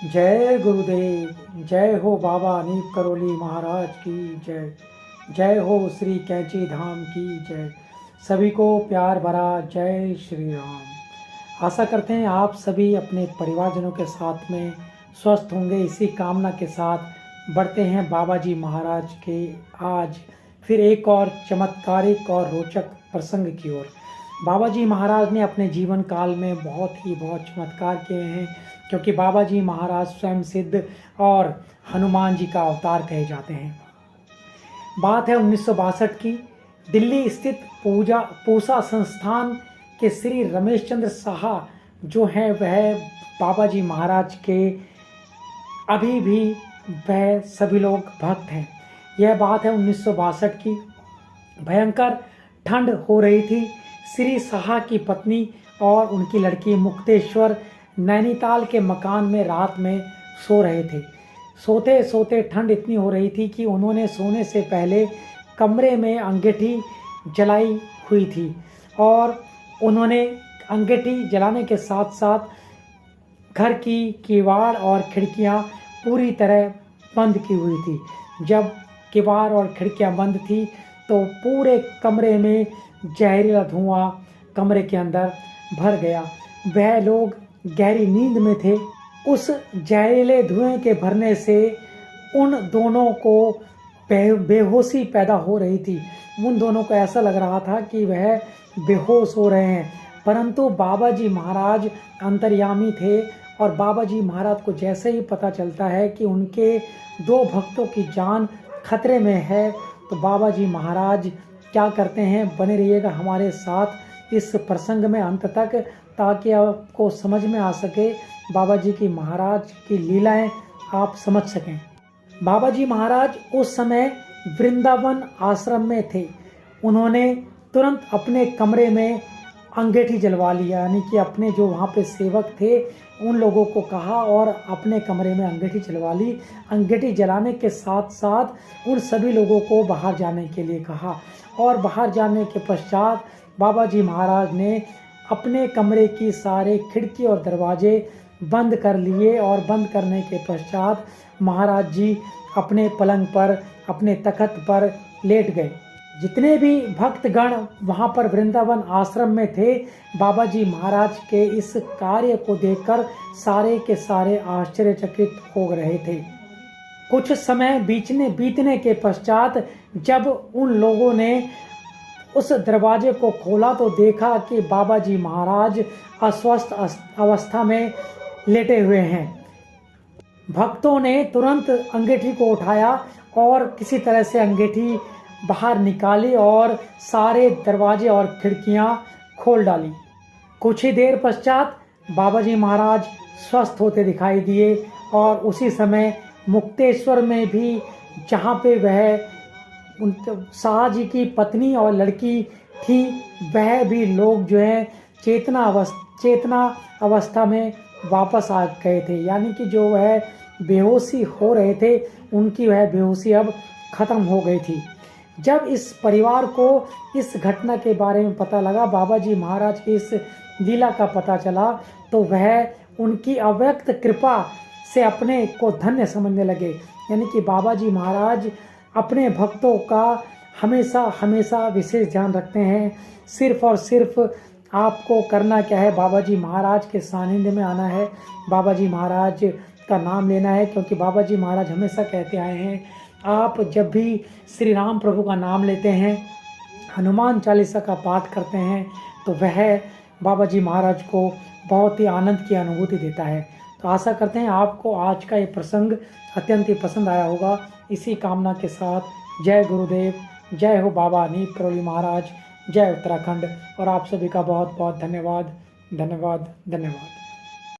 जय गुरुदेव। जय हो बाबा अनीप करोली महाराज की जय। जय हो श्री कैंची धाम की जय। सभी को प्यार भरा जय श्री राम। आशा करते हैं आप सभी अपने परिवारजनों के साथ में स्वस्थ होंगे। इसी कामना के साथ बढ़ते हैं बाबा जी महाराज के आज फिर एक और चमत्कारिक और रोचक प्रसंग की ओर। बाबा जी महाराज ने अपने जीवन काल में बहुत चमत्कार किए हैं, क्योंकि बाबा जी महाराज स्वयं सिद्ध और हनुमान जी का अवतार कहे जाते हैं। बात है 1962 की। दिल्ली स्थित पूसा संस्थान के श्री रमेश चंद्र साहा जो हैं वह बाबा जी महाराज के अभी भी वह सभी लोग भक्त हैं। यह बात है 1962 की। भयंकर ठंड हो रही थी। श्री साहा की पत्नी और उनकी लड़की मुक्तेश्वर नैनीताल के मकान में रात में सो रहे थे। सोते सोते ठंड इतनी हो रही थी कि उन्होंने सोने से पहले कमरे में अंगीठी जलाई हुई थी और उन्होंने अंगीठी जलाने के साथ साथ घर की किवाड़ और खिड़कियां पूरी तरह बंद की हुई थी। जब किवाड़ और खिड़कियां बंद थी तो पूरे कमरे में जहरीला धुआं कमरे के अंदर भर गया। वह लोग गहरी नींद में थे। उस जहरीले धुएं के भरने से उन दोनों को बेहोशी पैदा हो रही थी। उन दोनों को ऐसा लग रहा था कि वह बेहोश हो रहे हैं, परंतु बाबा जी महाराज अंतर्यामी थे और बाबा जी महाराज को जैसे ही पता चलता है कि उनके दो भक्तों की जान खतरे में है तो बाबा जी महाराज क्या करते हैं। बने रहिएगा हमारे साथ इस प्रसंग में अंत तक, ताकि आपको समझ में आ सके बाबा जी की महाराज की लीलाएं आप समझ सकें। बाबा जी महाराज उस समय वृंदावन आश्रम में थे। उन्होंने तुरंत अपने कमरे में अंगीठी जलवा लिया, यानी कि अपने जो वहाँ पे सेवक थे उन लोगों को कहा और अपने कमरे में अंगीठी जलवा ली। अंगीठी जलाने के साथ साथ उन सभी लोगों को बाहर जाने के लिए कहा और बाहर जाने के पश्चात बाबा जी महाराज ने अपने कमरे की सारे खिड़की और दरवाजे बंद कर लिए और बंद करने के पश्चात महाराज जी अपने पलंग पर अपने तख्त पर लेट गए। जितने भी भक्तगण वहाँ पर वृंदावन आश्रम में थे, बाबा जी महाराज के इस कार्य को देखकर सारे के सारे आश्चर्यचकित हो रहे थे। कुछ समय बीतने के पश्चात जब उन लोगों ने उस दरवाजे को खोला तो देखा कि बाबा जी महाराज अस्वस्थ अवस्था में लेटे हुए हैं। भक्तों ने तुरंत अंगीठी को उठाया और किसी तरह से अंगीठी बाहर निकाली और सारे दरवाजे और खिड़कियां खोल डाली। कुछ ही देर पश्चात बाबा जी महाराज स्वस्थ होते दिखाई दिए और उसी समय मुक्तेश्वर में भी, जहाँ पे वह शाह जी की पत्नी और लड़की थी, वह भी लोग जो है चेतना अवस्था में वापस आ गए थे, यानी कि जो वह बेहोशी हो रहे थे उनकी वह बेहोशी अब ख़त्म हो गई थी। जब इस परिवार को इस घटना के बारे में पता लगा, बाबा जी महाराज की इस लीला का पता चला, तो वह उनकी अव्यक्त कृपा से अपने को धन्य समझने लगे। यानी कि बाबा जी महाराज अपने भक्तों का हमेशा विशेष ध्यान रखते हैं। सिर्फ और सिर्फ आपको करना क्या है, बाबा जी महाराज के सानिध्य में आना है, बाबा जी महाराज का नाम लेना है, क्योंकि बाबा जी महाराज हमेशा कहते आए हैं, आप जब भी श्री राम प्रभु का नाम लेते हैं, हनुमान चालीसा का पाठ करते हैं, तो वह बाबा जी महाराज को बहुत ही आनंद की अनुभूति देता है। तो आशा करते हैं आपको आज का ये प्रसंग अत्यंत ही पसंद आया होगा। इसी कामना के साथ जय गुरुदेव, जय हो बाबा अनीप करोली महाराज, जय उत्तराखंड। और आप सभी का बहुत बहुत धन्यवाद।